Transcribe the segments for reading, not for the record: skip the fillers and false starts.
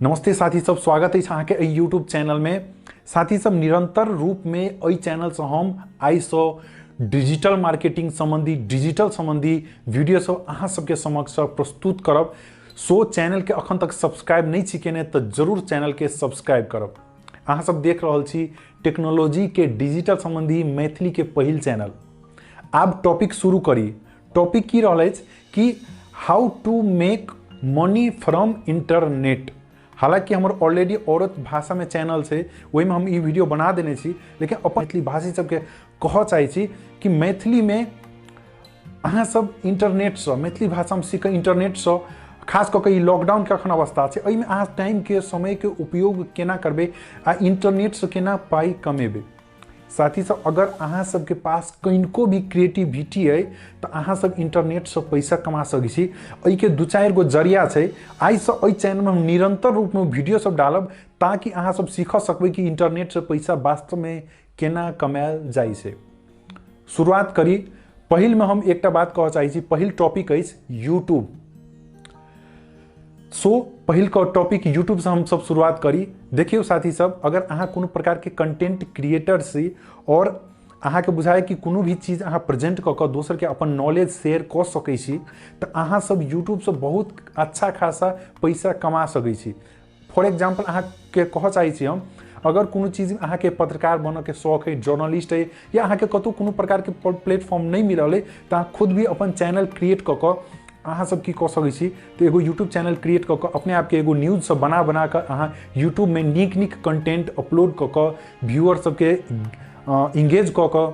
नमस्ते साथी सब, स्वागत है अहाँके एहि यूट्यूब चैनल में। साथी सब, निरंतर रूप में एहि चैनल से हम आई सो डिजिटल मार्केटिंग संबंधी डिजिटल संबंधी वीडियो सब अहाँ सबके समक्ष प्रस्तुत करब। सो चैनल के अखन तक सब्सक्राइब नहीं छी केने तो जरूर चैनल के सब्सक्राइब करब। अहाँ सब देख रहल छी टेक्नोलॉजी के डिजिटल संबंधी मैथिली के पहिल चैनल। आब टॉपिक शुरू करी। टॉपिक की रहल अछि कि how to make money from internet. हालांकि हमारे ऑलरेडी औरत भाषा में चैनल से वही में हम ये वीडियो बना देने छी, लेकिन अपन मैथिली भाषी सबके कह चाहे छी कि मैथिली में अहाँ सब इंटरनेट से मैथिली भाषा में सीख इंटरनेट से खास कऽ के लॉकडाउन के अखन अवस्था छै, एहिमे अहाँ टाइम के समय के उपयोग केना करबे आ इंटरनेट से केना पाई कमेबे। साथी सब, अगर अहाँ सबके पास कनिको भी क्रिएटिविटी है तो अहाँ सब इंटरनेट से पैसा कमा सकै छी। एहि के दू चारि गो जरिया छै। आई से एहि चैनल में हम निरंतर रूप में वीडियो सब डालब ताकि अहाँ सब सीख सकबै कि इंटरनेट से पैसा वास्तव में केना कमायल जाइ छै। शुरुआत करी। पहिल में हम एकटा बात कह चाहै छी। पहिल टॉपिक अछि यूट्यूब। सो पहिल का टॉपिक यूट्यूब से हम सब शुरुआत करी। देखियो साथी सब, अगर अहाँ कोनो प्रकार के कंटेंट क्रिएटर छी और अहाँ के बुझाए कि कोनो भी चीज अहाँ प्रेजेंट क के दोसर के अपन नॉलेज शेयर क सकै छी तो अहाँ सब यूट्यूब से बहुत अच्छा खासा पैसा कमा सकै छी। फॉर एग्जांपल अहाँ के कह चाहै छी हम, अगर कोनो चीज अहाँ के पत्रकार बन के शौक है, जर्नलिस्ट है, या अहाँ के कतौ कोनो प्रकार के प्लेटफॉर्म नहीं मिलल है तो अहाँ खुद भी अपन चैनल क्रिएट क के अहाँ सब की कह सकै छी तो एगो यूट्यूब चैनल क्रिएट क के अपने आप के एगो न्यूज सब बना के अहाँ यूट्यूब में नीक नीक कंटेंट अपलोड क के व्यूअर सबके इंगेज क के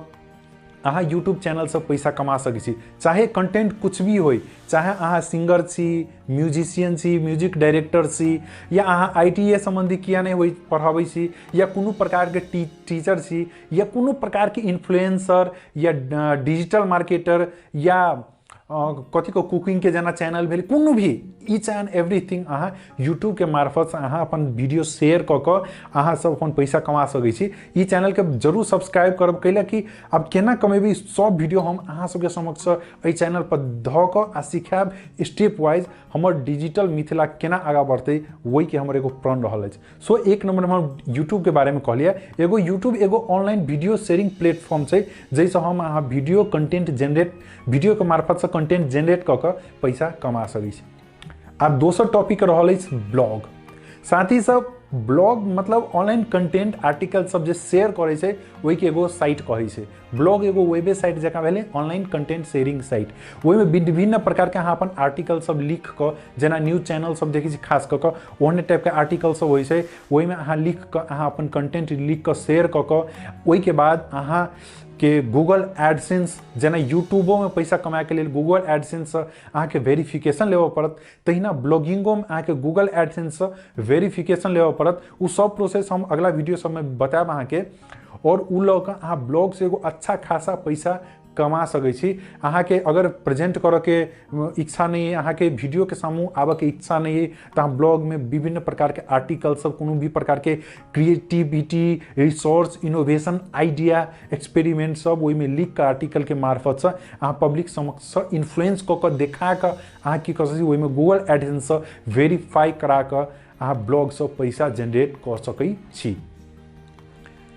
अहाँ यूट्यूब चैनल से पैसा कमा सकै छी। चाहे कंटेंट कुछ भी होय, चाहे अहाँ सिंगर छी, म्यूजिशियन छी, म्यूजिक डायरेक्टर छी, या अहाँ आईटीए संबंधी किया नहीं होय पढ़ाबै छी, या कोनो प्रकार के टीचर छी, या कोनो प्रकार के इन्फ्लुएंसर या डिजिटल मार्केटर या कथी को कुकिंग के जना चैनल भेल, कोनो भी ईच एंड एवरीथिंग अहाँ यूट्यूब के मार्फत से अहाँ अपन वीडियो शेयर क के अहाँ सब अपन पैसा कमा सकै छी। ई चैनल के जरूर सब्सक्राइब करब, कैला कि अब केना कमेबे सब वीडियो हम अहाँ सबके समक्ष एहि चैनल पर ध के आ सिखाब स्टेप वाइज हमर डिजिटल मिथिला केना आगा बढ़ते, वही के हमर एगो प्रण रहल अछि। सो एक नंबर में हम यूट्यूब के बारे में कहलिए। एगो यूट्यूब एगो ऑनलाइन वीडियो शेयरिंग प्लेटफॉर्म छै, जैसे हम अहाँ वीडियो कंटेंट जनरेट वीडियो के मार्फत से कंटेंट जनरेट क के पैसा कमा सकै छी। अब दोसर टॉपिक रहल अछि ब्लॉग। साथी सब, ब्लॉग मतलब ऑनलाइन कंटेंट आर्टिकल सब जे शेयर करे छै वही के एगो साइट कहै छै। ब्लॉग एगो वेबसाइट जकाँ भेलै, ऑनलाइन कंटेंट शेयरिंग साइट। ओहि में विभिन्न प्रकार के अहाँ अपन आर्टिकल सब लिख के, जेना न्यूज चैनल सब देखै छी खास कऽ के ओहने टाइप के आर्टिकल सब होइ छै, ओहि में अहाँ लिख के अहाँ अपन कंटेंट लिख के शेयर कऽ के ओहि के बाद अहाँ के गूगल एडसेंस, जेना यूट्यूबो में पैसा कमाए के लिए गूगल एडसेंस से अहाँ के वेरिफिकेशन लेबऽ पड़त, तहिना ब्लॉगिंगो में अहाँ के गूगल एडसेंस से वेरिफिकेशन लेबऽ पड़त। उ सब प्रोसेस हम अगला वीडियो सब में बताएब अहाँ के, और उ लऽ के अहाँ ब्लॉग से एगो अच्छा खासा पैसा कमा सकै छी। अहाँ के अगर प्रेजेंट करे के इच्छा नहीं है, अहाँ के वीडियो के सामू आबे के इच्छा नहीं है, तो हम ब्लॉग में विभिन्न प्रकार के आर्टिकल सब, कोनो भी प्रकार के creativity, resource, innovation, idea, experiment सब ओहि में लिख के आर्टिकल के मार्फत से अहाँ पब्लिक समक्ष इन्फ्लुएंस क के देखा के अहाँ की कर सकै छी, ओहि में गूगल एडसेंस से वेरीफाई करा के अहाँ ब्लॉग से पैसा जनरेट कर सकै छी।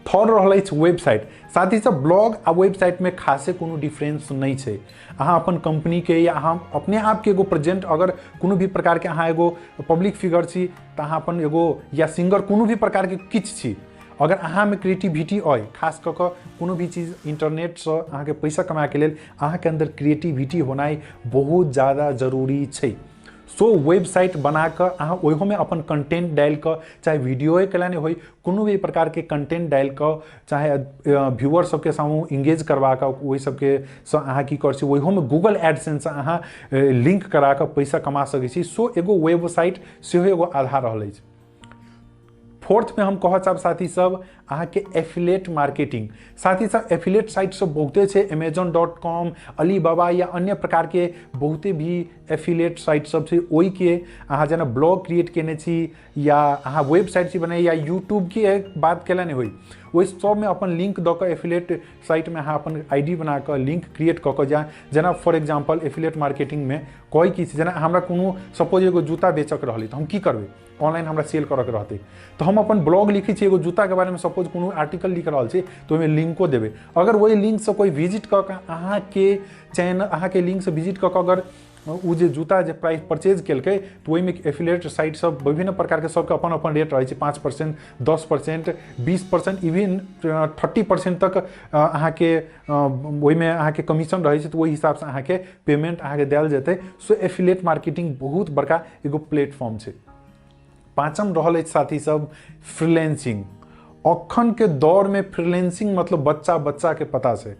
थर्ड रहल अछि वेबसाइट। साथ ही सब, ब्लॉग आ वेबसाइट में खासे कोनो डिफरेंस नहीं छै। अहाँ अपन कंपनी के या अहाँ अपने आप के एगो प्रेजेंट, अगर कोनो भी प्रकार के अहाँ एगो पब्लिक फिगर छी तो अहाँ अपन एगो, या सिंगर, कोनो भी प्रकार के किछ छी, अगर अहाँ में क्रिएटिविटी अइ, खास कऽ के कोनो भी चीज इंटरनेट से अहाँ के पैसा कमाए के लेल अहाँ के अंदर क्रिएटिविटी होनाइ बहुत ज़्यादा जरूरी छै। सो वेबसाइट बना कर अहाँ ओहो में अपन कंटेंट डाल कर, चाहे वीडियो के लाने होई, कोनो भी प्रकार के कंटेंट डाल कर, चाहे व्यूअर सबके सामू इंगेज करवा कर वही सबके अहाँ की कर छी, ओहो में गूगल एडसेंस अहाँ लिंक करा कर पैसा कमा सकै छी। सो एगो वेबसाइट सेहो एगो आधार रहल अछि। फोर्थ में हम कह चाहब साथी सब, अहाँ के एफिलेट मार्केटिंग। साथ ही साथ एफिलेट साइट सब बहुते छे, amazon.com, अलीबाबा या अन्य प्रकार के बहुते भी एफिलेट साइट सब छे। ओई के अहाँ जेना ब्लॉग क्रिएट केने छी या अहाँ वेबसाइट छी बनाई या यूट्यूब की एक बात केला नहीं हुई, ओहि सब में अपन लिंक द के एफिलेट साइट में अहाँ अपन आईडी बना के लिंक क्रिएट क के जेना फॉर एग्जांपल एफिलेट मार्केटिंग में कोई की जेना हमरा कोनो सपोज एगो जूता बेचक रहली तो हम की करबे, ऑनलाइन हमरा सेल करके रहते तो हम अपन ब्लॉग लिखी छी एगो जूता के बारे में, सपोज कोनो आर्टिकल लिख रहा छी तो ओहिमे लिंको देबे। अगर वही लिंक से कोई विजिट क के अहाँ के चैनल अहाँ के लिंक से विजिट क के अगर उ जे जूता जे प्राइस परचेज केलकै तो ओहिमे एफिलिएट साइट सब विभिन्न प्रकार के सबके अपन अपन रेट रहे छै, 5%, 10%, 20%, इवन 30% तक अहाँ के ओहिमे अहाँ के कमीशन रहे छै, तो ओहि हिसाब से अहाँ के पेमेंट अहाँ के देल जेतै। सो एफिलिएट मार्केटिंग बहुत बड़का एगो प्लेटफॉर्म छै। पांचम रहल अछि साथी सब फ्रीलांसिंग। अखन के दौर में फ्रीलांसिंग मतलब बच्चा बच्चा के पता से,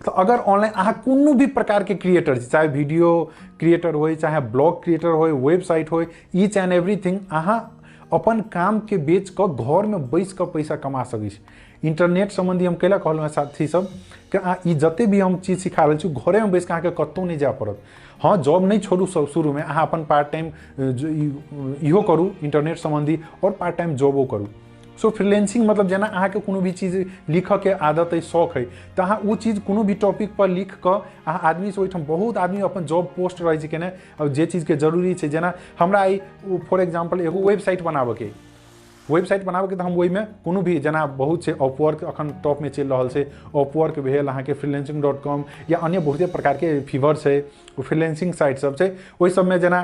तो अगर ऑनलाइन अहाँ कोनो भी प्रकार के क्रिएटर, चाहे वीडियो क्रिएटर हो, चाहे ब्लॉग क्रिएटर हो, वेबसाइट हो, ईच एंड एवरीथिंग अहाँ अपन काम के बेच कर घर में बैस कर पैसा कमा सकै छी। इंटरनेट संबंधी हम कैला कहलहुँ साथी सब कि जते भी हम चीज सिखा रहल छी घरे में बैस के अहाँ कतौ नहीं जाए पड़त। हाँ, जॉब नहीं छोड़ू शुरू में, अहाँ अपन पार्ट टाइम इहो करू इंटरनेट संबंधी और पार्ट टाइम जॉबो करू। सो फ्रीलांसिंग मतलब जेना अहाँ के कोनो भी चीज लिख के आदत है, शौक है, तो अहाँ वो चीज कोनो भी टॉपिक पर लिख कर अहाँ आदमी से ओहिठाम बहुत आदमी अपन जॉब पोस्ट रहे केने और जे चीज के जरूरी है, जेना हमरा फॉर एग्जांपल एगो वेबसाइट बनाबे के तो हम वही में कोनो भी जेना बहुत से अपवर्क अखन टॉप में चल रहा है, अपवर्क भेल अहाँ के freelancing.com या अन्य बहुते प्रकार के फीवर से फ्रीलांसिंग साइट सब है। वही सब में जेना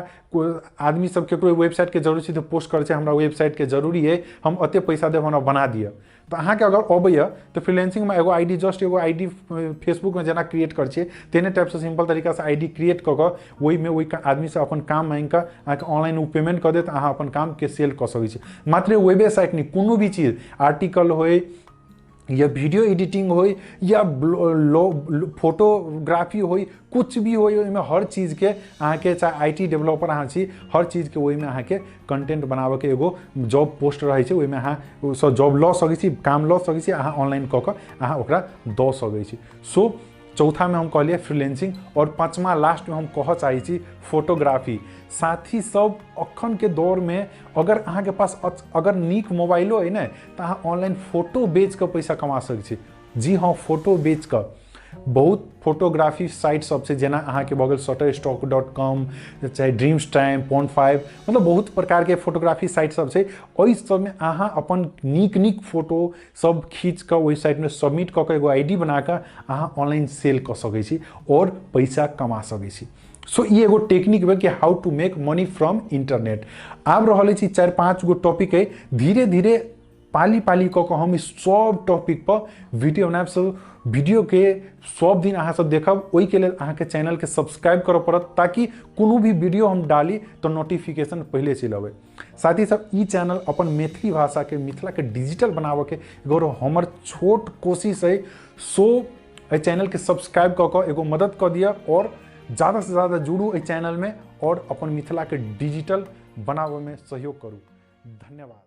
आदमी सब केकरो वेबसाइट के जरूरी है तो पोस्ट करे हमरा वेबसाइट के जरूरी है, हम अते पैसा देब हमरा बना दिया, तो अहाँ के अगर अबैया तो फ्रीलांसिंग में एगो आईडी जस्ट एगो आईडी फेसबुक में जेना क्रिएट कर छिए तेने टाइप से सिंपल तरीका से आईडी क्रिएट क के वही में वही आदमी से अपन काम मांग के अहाँ के ऑनलाइन पेमेंट कर देत, अहाँ अपन काम के सेल कर सकै छी। मात्र वेबसाइट नहीं, कोनो भी चीज आर्टिकल होय या वीडियो एडिटिंग हो या फोटोग्राफी हो, कुछ भी हो, हर चीज़ के अहाँ के चाहे आईटी डेवलपर अहाँ छी, हर चीज़ के वही में अहाँ के कंटेंट बनाबे के एगो जॉब पोस्ट रहे छै, वही में अहाँ जॉब लऽ सकै छी, काम लऽ सकै छी, अहाँ ऑनलाइन कऽ के अहाँ ओकरा दऽ सकै छी। सो चौथा में हम कहलिए फ्रीलांसिंग, और पांचवा लास्ट में हम कह चाहे छी फोटोग्राफी। साथी सब अखन के दौर में अगर अहाँ के पास अगर नीक मोबाइलो है ना तो अहाँ ऑनलाइन फोटो बेच कर पैसा कमा सकै छी। जी हाँ, फोटो बेच कर बहुत फोटोग्राफी साइट सब से जेना अहाँ के भऽ गेल shutterstock.com, चाहे ड्रीम्स टाइम, pond5, मतलब बहुत प्रकार के फोटोग्राफी साइट सब से। ओहि सब में अहाँ अपन नीक फोटो सब खींच कर ओहि साइट में सबमिट कऽ के एगो आईडी बना के अहाँ ऑनलाइन सेल कर सकै छी और पैसा कमा सकै छी। सो ये एगो टेक्निक बे कि how to make money from internet. आब रहल छी 4-5 गो टॉपिक है, धीरे धीरे पाली कऽ के हम सब टॉपिक पर वीडियो बनाएब। सब वीडियो के सब दिन अहाँ सब देखब, ओहि के लेल अहाँ के चैनल के सब्सक्राइब करऽ पड़त ताकि कोनो भी वीडियो हम डाली तो नोटिफिकेशन पहले चलि आवे। साथ ही साथ ई चैनल अपन मैथिली भाषा के, मिथिला के डिजिटल बनाबे के एगो हमर छोट कोशिश है। सो एहि चैनल के सब्सक्राइब कऽ के एगो मदद कऽ दिया और ज़्यादा से ज़्यादा जुड़ू एहि चैनल में और अपन मिथिला के डिजिटल बनाबे में सहयोग करू। धन्यवाद।